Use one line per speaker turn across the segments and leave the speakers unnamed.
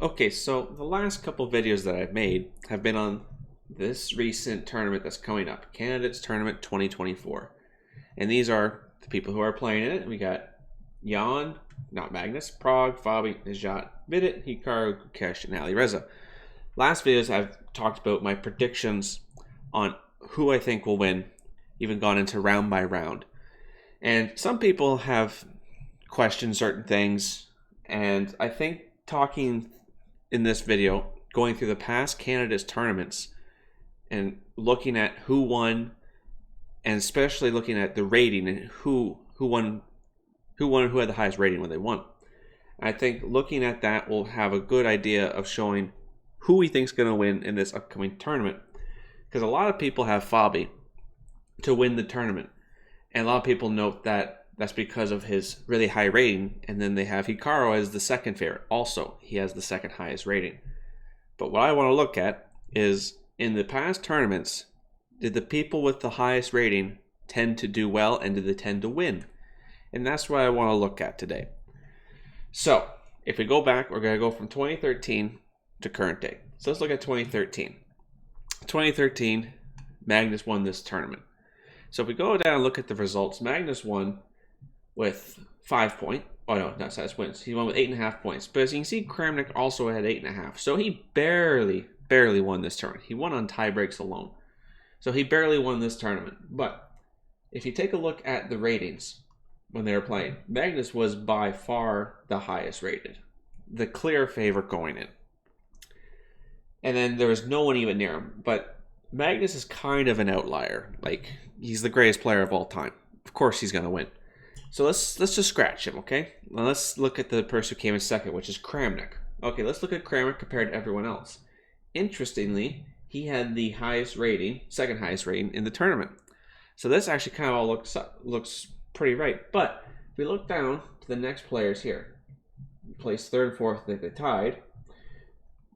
Okay, so the last couple videos that I've made have been on this recent tournament that's coming up, Candidates Tournament 2024. And these are the people who are playing in it. We got Jan, not Magnus, Prague, Fabi, Najat, Fide, Hikaru, Kukesh, and Ali Reza. Last videos I've talked about my predictions on who I think will win, even gone into round by round. And some people have questioned certain things, and I think talking in this video, going through the past candidates tournaments and looking at who won, and especially looking at the rating and who won, who had the highest rating when they won. I think looking at that will have a good idea of showing who we think is going to win in this upcoming tournament. Because a lot of people have Fabi to win the tournament, and a lot of people note that that's because of his really high rating, and then they have Hikaru as the second favorite. Also, he has the second highest rating. But what I want to look at is, in the past tournaments, did the people with the highest rating tend to do well, and did they tend to win? And that's what I want to look at today. So, if we go back, we're going to go from 2013 to current day. So let's look at 2013. 2013, Magnus won this tournament. So if we go down and look at the results, Magnus won with 5 points. Oh no, that's his wins. He won with 8.5 points. But as you can see, Kramnik also had 8.5. So he barely won this tournament. He won on tie breaks alone. So he barely won this tournament. But if you take a look at the ratings when they were playing, Magnus was by far the highest rated. The clear favorite going in. And then there was no one even near him. But Magnus is kind of an outlier. Like, he's the greatest player of all time. Of course he's going to win. So let's just scratch him, okay? Now let's look at the person who came in second, which is Kramnik. Okay, let's look at Kramnik compared to everyone else. Interestingly, he had the highest rating, second highest rating in the tournament. So this actually kind of all looks pretty right. But if we look down to the next players here, placed third and fourth, I think they tied.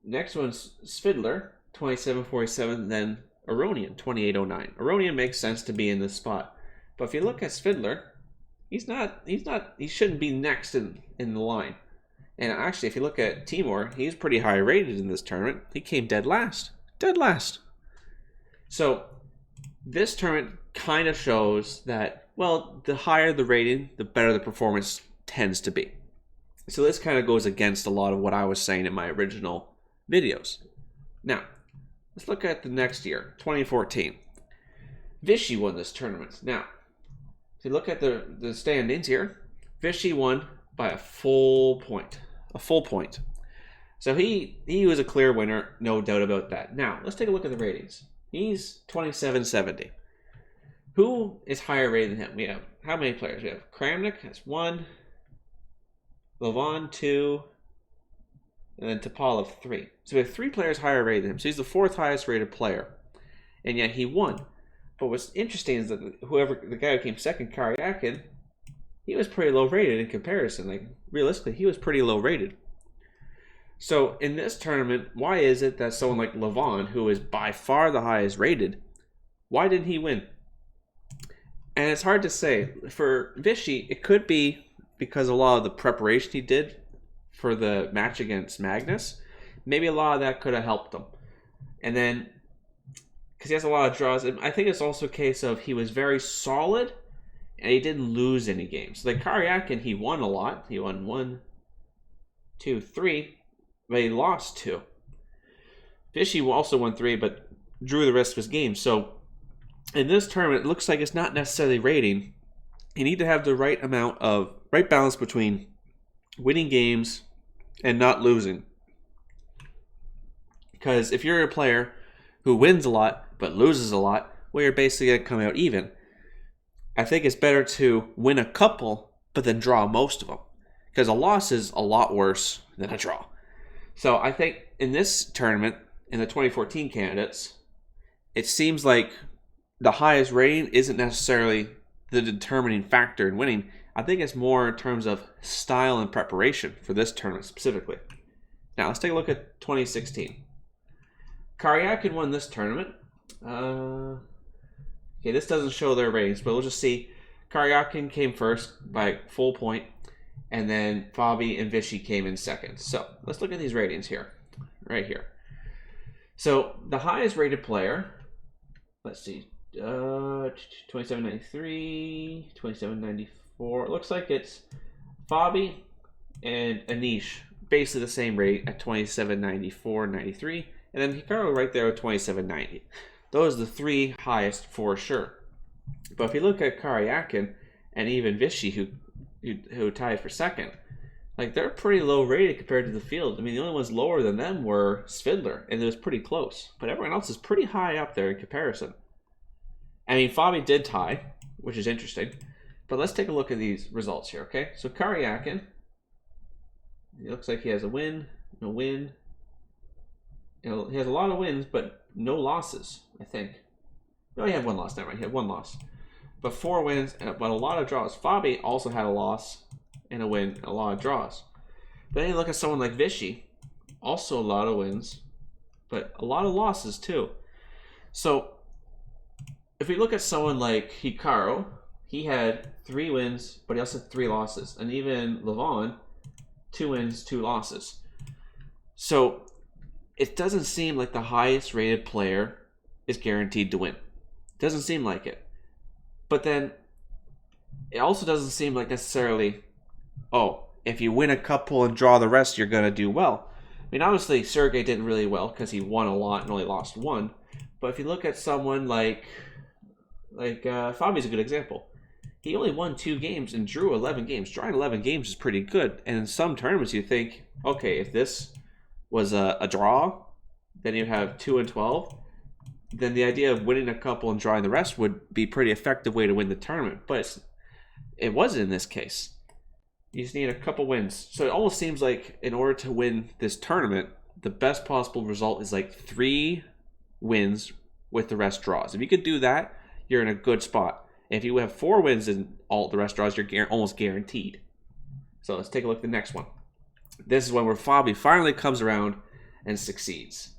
Next one's Svidler, 27.47, then Aronian, 28.09. Aronian makes sense to be in this spot. But if you look at Svidler, he shouldn't be next in the line. And actually, if you look at Timur, he's pretty high rated in this tournament. He came dead last. So this tournament kind of shows that, well, the higher the rating, the better the performance tends to be. So this kind of goes against a lot of what I was saying in my original videos. Now, let's look at the next year, 2014. Vichy won this tournament. Now, if you look at the standings here, Vichy won by a full point. So he was a clear winner, no doubt about that. Now, let's take a look at the ratings. He's 27.70. Who is higher rated than him? We have, how many players? We have Kramnik has 1, Levon 2, and then Topalov 3. So we have 3 players higher rated than him. So he's the 4th highest rated player. And yet he won. But what's interesting is that the guy who came second, Karyakin, he was pretty low rated in comparison. Like, realistically, he was pretty low rated. So in this tournament, why is it that someone like Levon, who is by far the highest rated, why didn't he win? And it's hard to say. For Vichy, it could be because a lot of the preparation he did for the match against Magnus, maybe a lot of that could have helped him. And then, because he has a lot of draws, I think it's also a case of he was very solid and he didn't lose any games. Like Karyakin, he won a lot. He won 1, 2, 3, but he lost 2. Vichy also won 3, but drew the rest of his games. So in this tournament, it looks like it's not necessarily rating. You need to have the right balance between winning games and not losing. Because if you're a player who wins a lot but loses a lot, well, you're basically going to come out even. I think it's better to win a couple but then draw most of them. Because a loss is a lot worse than a draw. So I think in this tournament, in the 2014 candidates, it seems like the highest rating isn't necessarily the determining factor in winning. I think it's more in terms of style and preparation for this tournament specifically. Now, let's take a look at 2016. Karyakin won this tournament. Okay, this doesn't show their ratings, but we'll just see. Karyakin came first by full point. and then Fabi and Vichy came in second. So let's look at these ratings here, right here. So the highest rated player, let's see, 2793, 2794. It looks like it's Fabi and Anish, basically the same rate at 2794, 93, and then Hikaru right there at 2790. Those are the three highest for sure. But if you look at Karyakin and even Vichy, who tied for second, like they're pretty low rated compared to the field. I mean, the only ones lower than them were Svidler, and it was pretty close. But everyone else is pretty high up there in comparison. I mean, Fabi did tie, which is interesting. But let's take a look at these results here, okay? So Karyakin, it looks like he has a win, a win. He has a lot of wins, but no losses, I think. No, he had one loss. Never mind. He had one loss. But 4 wins, but a lot of draws. Fabi also had a loss and a win, and a lot of draws. But then you look at someone like Vichy, also a lot of wins, but a lot of losses too. So if we look at someone like Hikaru, he had 3 wins, but he also had 3 losses. And even Levon, 2 wins, 2 losses. So it doesn't seem like the highest rated player is guaranteed to win. Doesn't seem like it. But then it also doesn't seem like necessarily, oh, if you win a couple and draw the rest, you're going to do well. I mean, obviously, Sergey did really well because he won a lot and only lost 1. But if you look at someone like Fabi's a good example. He only won 2 games and drew 11 games. Drawing 11 games is pretty good. And in some tournaments, you think, okay, if this was a draw, then you have 2 and 12. Then the idea of winning a couple and drawing the rest would be a pretty effective way to win the tournament. But it wasn't in this case. You just need a couple wins. So it almost seems like in order to win this tournament, the best possible result is like 3 wins with the rest draws. If you could do that, you're in a good spot. If you have 4 wins and all the rest draws, you're almost guaranteed. So let's take a look at the next one. This is one where Fabi finally comes around and succeeds.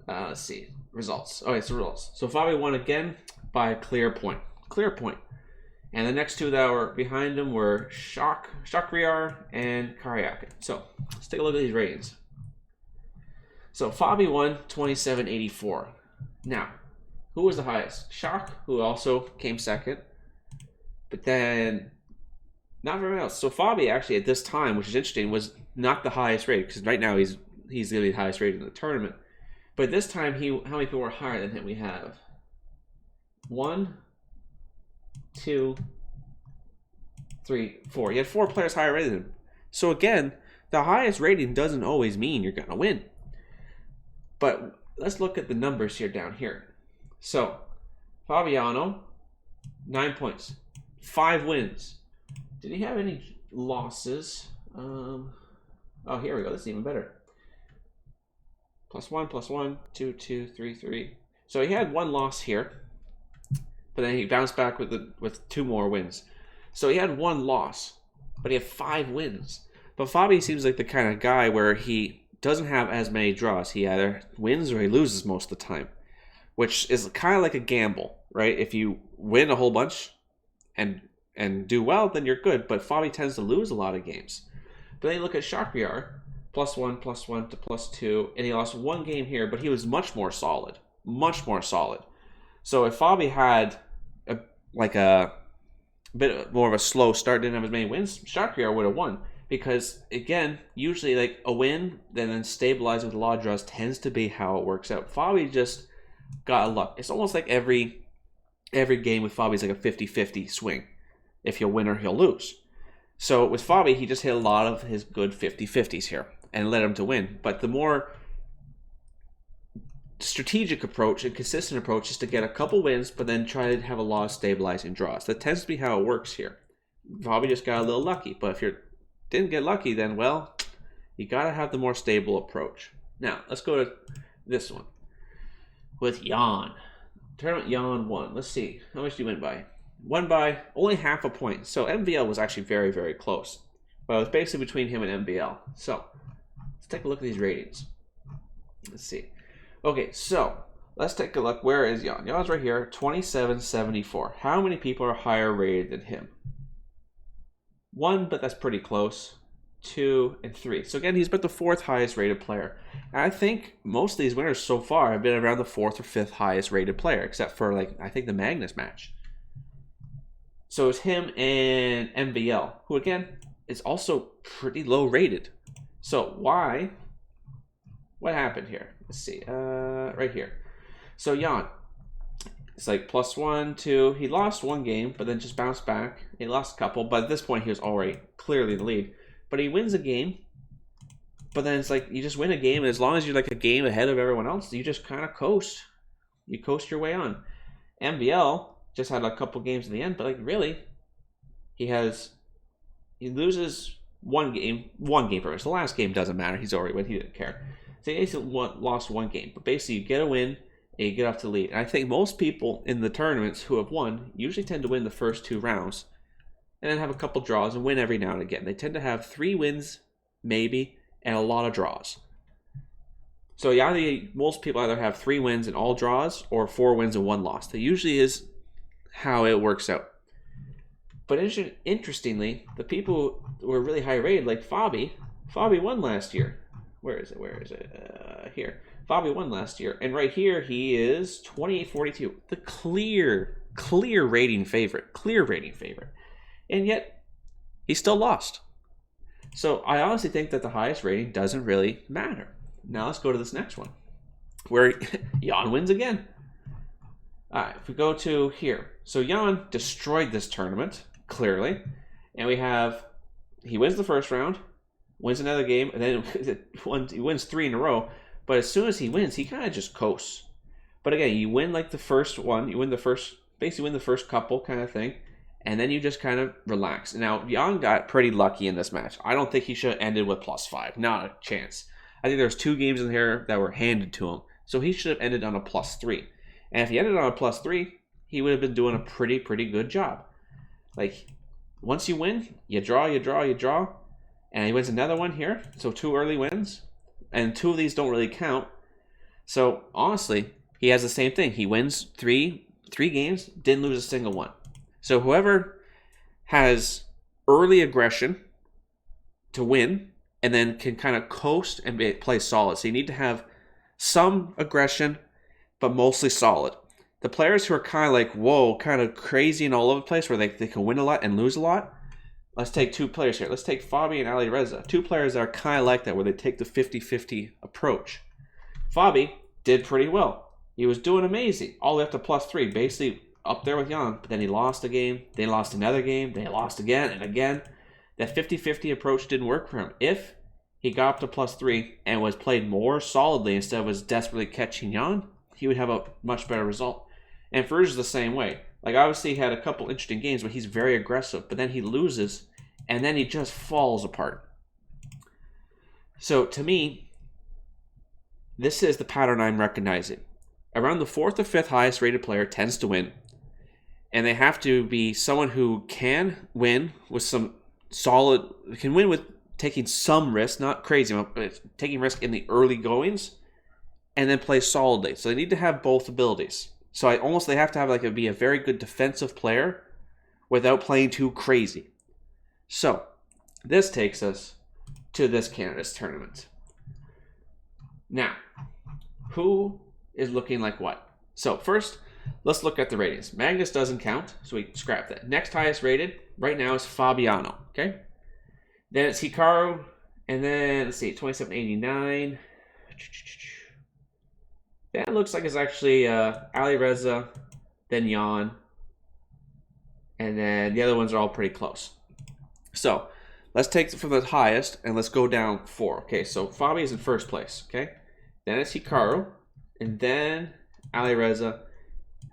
Let's see. Results. Okay, so results. So Fabi won again by a clear point. Clear point. And the next 2 that were behind him were Shakriar and Karyakin. So let's take a look at these ratings. So Fabi won 2784. Now, who was the highest? Shak, who also came second. But then not very else. So Fabi actually at this time, which is interesting, was not the highest rated, because right now he's going to be the highest rated in the tournament. But this time, how many people were higher than him? We have 1, 2, 3, 4. He had 4 players higher rated than him. So again, the highest rating doesn't always mean you're going to win. But let's look at the numbers here down here. So Fabiano, 9 points, 5 wins. Did he have any losses? Oh, here we go. This is even better. +1, +1, 2, 2, 3, 3. So he had 1 loss here, but then he bounced back with 2 more wins. So he had 1 loss, but he had 5 wins. But Fabi seems like the kind of guy where he doesn't have as many draws. He either wins or he loses most of the time, which is kind of like a gamble, right? If you win a whole bunch and do well, then you're good. But Fabi tends to lose a lot of games. But then you look at Shakriar, +1, +1 to +2, and he lost 1 game here, but he was much more solid. Much more solid. So if Fabi had a bit more of a slow start, didn't have as many wins, Shakriar would have won. Because, again, usually like a win, then stabilizing with a lot of draws tends to be how it works out. Fabi just got a luck. It's almost like every game with Fabi is like a 50-50 swing. If he'll win or he'll lose. So with Fabi, he just hit a lot of his good 50-50s here and led him to win. But the more strategic approach and consistent approach is to get a couple wins, but then try to have a lot of stabilizing draws. That tends to be how it works here. Fabi just got a little lucky. But if you didn't get lucky, then, well, you got to have the more stable approach. Now, let's go to this one. With Jan. Tournament Jan won. Let's see. How much did he win by? Won by only half a point. So MVL was actually very, very close. But it was basically between him and MVL. So let's take a look at these ratings. Let's see. Okay, so let's take a look. Where is Jan? Jan's right here, 2774. How many people are higher rated than him? 1, but that's pretty close. 2 and 3. So again, he's about the 4th highest rated player. And I think most of these winners so far have been around the 4th or 5th highest rated player, except for like I think the Magnus match. So it's him and MVL, who again is also pretty low rated. So why? What happened here? Let's see. Right here. So Jan, it's like +1, 2. He lost one game, but then just bounced back. He lost a couple, but at this point he was already clearly the lead. But he wins a game, but then it's like you just win a game, and as long as you're like a game ahead of everyone else, you just kind of coast. You coast your way on. MVL just had a couple games in the end, but like really, he loses one game for us. The last game doesn't matter. He's already won. He didn't care. So he lost one game, but basically you get a win and you get off to the lead. And I think most people in the tournaments who have won usually tend to win the first 2 rounds, and then have a couple draws and win every now and again. They tend to have 3 wins, maybe, and a lot of draws. So most people either have 3 wins and all draws, or 4 wins and 1 loss. That usually is how it works out. But interestingly, the people who were really high rated, like Fabi won last year. Where is it? Here. Fabi won last year. And right here, he is 28-42. The clear rating favorite. Clear rating favorite. And yet, he still lost. So I honestly think that the highest rating doesn't really matter. Now let's go to this next one, where Jan wins again. All right, if we go to here. So Jan destroyed this tournament, clearly. And he wins the first round, wins another game, and then he wins 3 in a row. But as soon as he wins, he kind of just coasts. But again, you win like the first one, basically win the first couple kind of thing. And then you just kind of relax. Now, Jan got pretty lucky in this match. I don't think he should have ended with +5. Not a chance. I think there's 2 games in here that were handed to him. So he should have ended on a +3. And if he ended on a +3, he would have been doing a pretty good job. Like, once you win, you draw. And he wins another one here. So 2 early wins. And 2 of these don't really count. So, honestly, he has the same thing. He wins 3 games, didn't lose a single one. So whoever has early aggression to win and then can kind of coast and play solid. So you need to have some aggression, but mostly solid. The players who are kind of like, whoa, kind of crazy and all over the place, where they can win a lot and lose a lot. Let's take 2 players here. Let's take Fabi and Ali Reza. 2 players that are kind of like that, where they take the 50-50 approach. Fabi did pretty well. He was doing amazing, all the way up to +3, basically up there with Jan, but then he lost a game, they lost another game, they lost again and again. That 50-50 approach didn't work for him. If he got up to +3 and was played more solidly instead of was desperately catching Jan, he would have a much better result. And Ferg is the same way. Like, obviously he had a couple interesting games, but he's very aggressive, but then he loses, and then he just falls apart. So to me, this is the pattern I'm recognizing. Around the 4th or 5th highest rated player tends to win. And they have to be someone who can win with some solid, can win with taking some risk, not crazy, but taking risk in the early goings, and then play solidly. So they need to have both abilities. So they have to have be a very good defensive player without playing too crazy. So this takes us to this candidates tournament. Now, who is looking like what? So first, let's look at the ratings. Magnus doesn't count, so we scrap that. Next highest rated right now is Fabiano, okay? Then it's Hikaru, and then, let's see, 2789. That looks like it's actually Ali Reza, then Jan, and then the other ones are all pretty close. So, let's take it from the highest, and let's go down 4. Okay, so Fabi is in first place, okay? Then it's Hikaru, and then Ali Reza,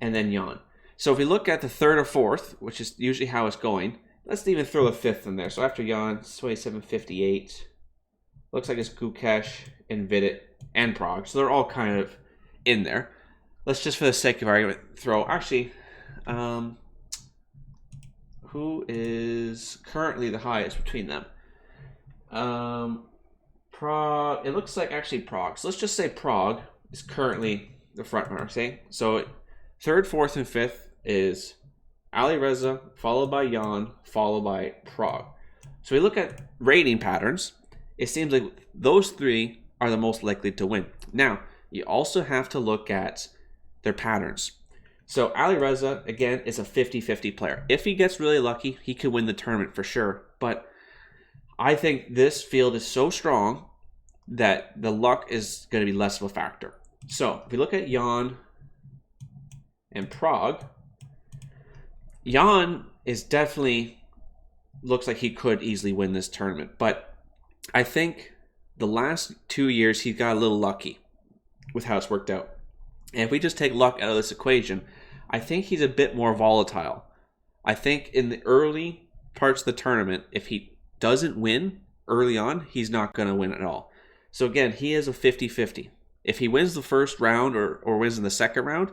and then Jan. So if we look at the 3rd or 4th, which is usually how it's going, let's even throw the 5th in there. So after Jan, it's 2758. Looks like it's Gukesh and Vidit and Prague. So they're all kind of in there. Let's just, for the sake of argument, throw... Actually, who is currently the highest between them? Prague... It looks like actually Prague. So let's just say Prague is currently the front runner, see? So 3rd, 4th, and 5th is Ali Reza, followed by Jan, followed by Prague. So we look at rating patterns. It seems like those three are the most likely to win. Now, you also have to look at their patterns. So Ali Reza, again, is a 50-50 player. If he gets really lucky, he could win the tournament for sure. But I think this field is so strong that the luck is going to be less of a factor. So if we look at Jan and Prague, Jan is definitely looks like he could easily win this tournament. But I think the last 2 years he got a little lucky with how it's worked out. And if we just take luck out of this equation, I think he's a bit more volatile. I think in the early parts of the tournament, if he doesn't win early on, he's not going to win at all. So again, he is a 50-50. If he wins the first round or wins in the second round,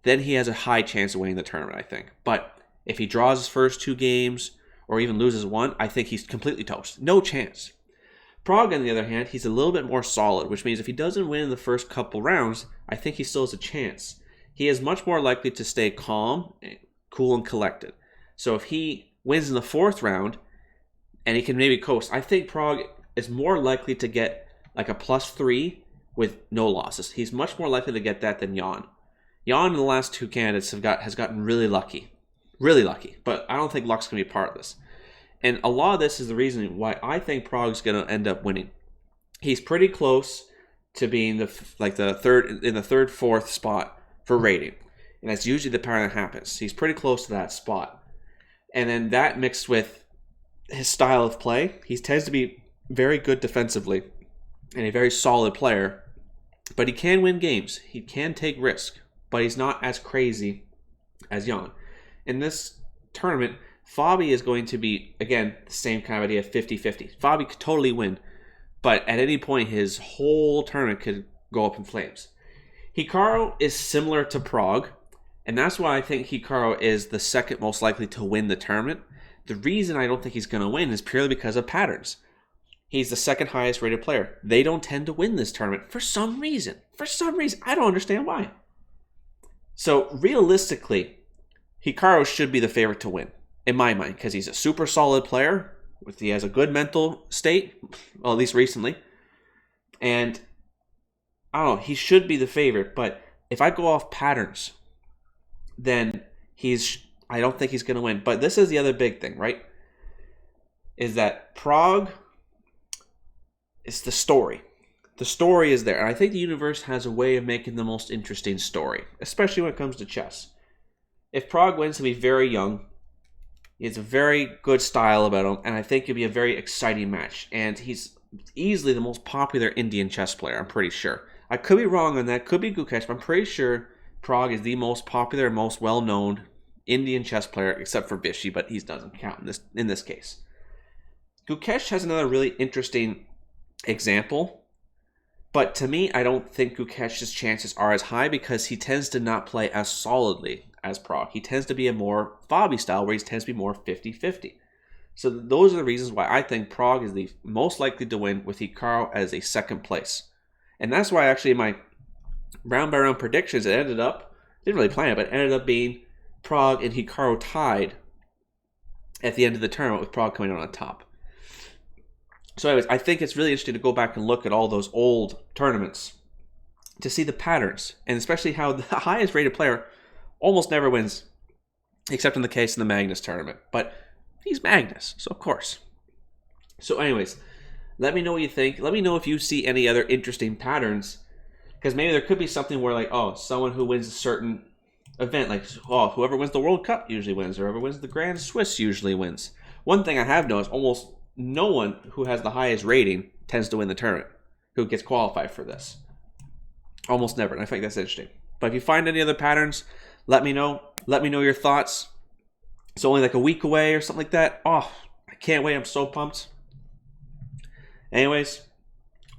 then he has a high chance of winning the tournament, I think. But if he draws his first 2 games or even loses one, I think he's completely toast. No chance. Prague, on the other hand, he's a little bit more solid, which means if he doesn't win in the first couple rounds, I think he still has a chance. He is much more likely to stay calm, cool, and collected. So if he wins in the 4th round, and he can maybe coast, I think Prague is more likely to get like a +3 with no losses. He's much more likely to get that than Jan. Jan in the last 2 candidates has gotten really lucky. Really lucky. But I don't think luck's going to be part of this. And a lot of this is the reason why I think Prague's going to end up winning. He's pretty close to being the third, 4th spot for rating. And that's usually the pattern that happens. He's pretty close to that spot. And then that mixed with his style of play, he tends to be very good defensively and a very solid player. But he can win games. He can take risk. But he's not as crazy as Jan. In this tournament, Fabi is going to be, again, the same kind of idea, 50-50. Fabi could totally win, but at any point, his whole tournament could go up in flames. Hikaru is similar to Prague, and that's why I think Hikaru is the second most likely to win the tournament. The reason I don't think he's going to win is purely because of patterns. He's the second highest rated player. They don't tend to win this tournament for some reason. For some reason. I don't understand why. So, realistically, Hikaru should be the favorite to win, in my mind, because he's a super solid player. He has a good mental state, well, at least recently. And, I don't know, he should be the favorite, but if I go off patterns, then I don't think he's going to win. But this is the other big thing, right? Is that Prague is the story. The story is there. And I think the universe has a way of making the most interesting story, especially when it comes to chess. If Prague wins, he'll be very young. He has a very good style about him, and I think it'll be a very exciting match. And he's easily the most popular Indian chess player, I'm pretty sure. I could be wrong on that. Could be Gukesh, but I'm pretty sure Prague is the most popular and most well-known Indian chess player, except for Vishy, but he doesn't count in this case. Gukesh has another really interesting example, but to me, I don't think Gukesh's chances are as high because he tends to not play as solidly as Prague. He tends to be a more Fabi style where he tends to be more 50-50. So those are the reasons why I think Prague is the most likely to win with Hikaru as a second place. And that's why actually in my round by round predictions, it ended up, didn't really plan it, but it ended up being Prague and Hikaru tied at the end of the tournament with Prague coming out on top. So anyways, I think it's really interesting to go back and look at all those old tournaments to see the patterns, and especially how the highest rated player almost never wins, except in the case of the Magnus tournament. But he's Magnus, so of course. So anyways, let me know what you think. Let me know if you see any other interesting patterns, because maybe there could be something where, like, oh, someone who wins a certain event, like, oh, whoever wins the World Cup usually wins, or whoever wins the Grand Swiss usually wins. One thing I have noticed, almost no one who has the highest rating tends to win the tournament, who gets qualified for this. Almost never, and I think that's interesting. But if you find any other patterns, let me know. Let me know your thoughts. It's only like a week away or something like that. Oh, I can't wait. I'm so pumped. Anyways,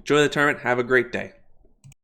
enjoy the tournament. Have a great day.